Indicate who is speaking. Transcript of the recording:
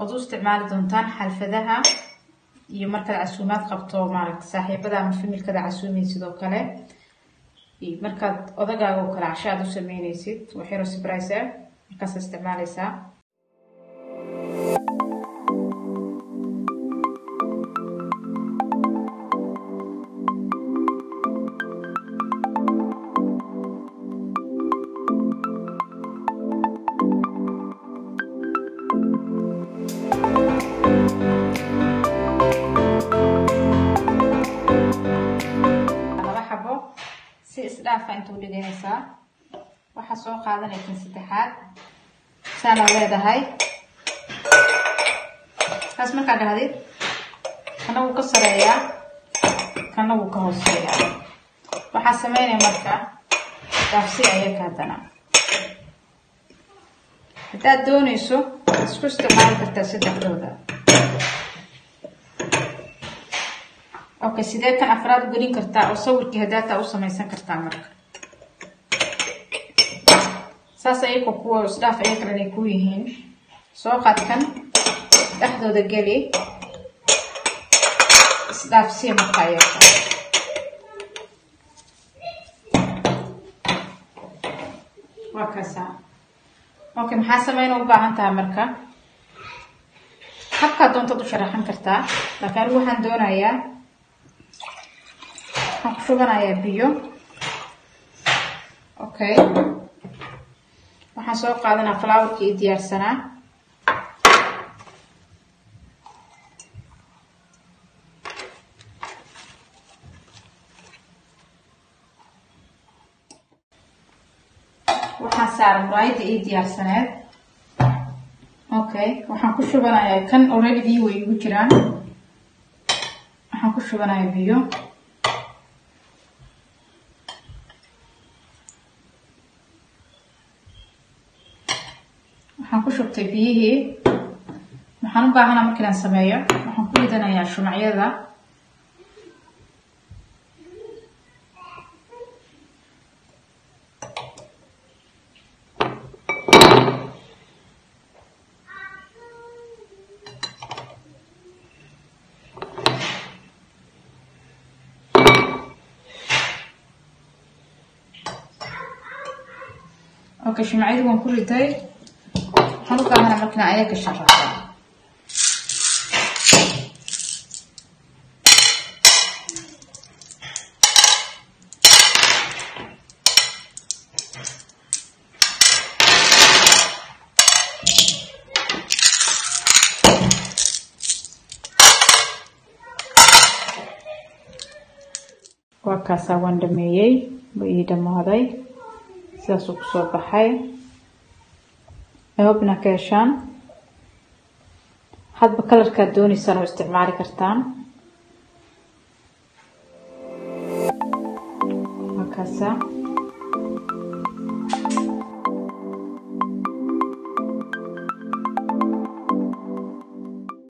Speaker 1: oo isticmaali doontaan xalfadaha iyo marka casuumaad qabto maaragtay saaxiibada ama familkada casuumay sidoo kale marka odagaaga oo kala cashaad u sameynaysid waxay surprise ah markaas isticmaalaysaa si isdhaafa intuu dhigaysaa waxa soo qaadanaysan saddexaad saana leedahay kaas markaa dhahdid kana wuu ka sareeyaa kana wuu ka hooseeyaa waxaa sameynaya marka dhaafsi ayaga haddana haddaad doonayso isku isticmaali kartaa saddexdooda okay sidee kan afraad gelin kartaa oo sawirkii hadaata u samaysan kartaa marka saas ayay kuwa isdhaaf ay kale ku yihiin soo qaad kan dhaxdooda geli isdhaaf si marka ayaga wakasa okay maxaa sameyn u baahan tahay marka habka doonto u sharaxan kartaa laakiin waxaan doonayaa شغلنا بيو اوكي waxaan soo qaadanaa flowerkii diyaarsanaa waxaan saaran raayada diyaarsaneed okay waxaan ku shubanayaa kan already biyo way ugu jiraan waxaan ku shubanayaa biyo waxaan ku shubtay biyihii waxaan u baahanaa markaan sameeyo waxaan ku ridanayaa shumacyada okay shumacyadu waan ku riday waxaan u baahanaa markaan ayaga sharaxo waa kaasa waan dhameeyay way dhamaaday sidaas uu soo baxay ayobna keeshan hadba kalarka doonaysan oo isticmaali kartaan waa kaasa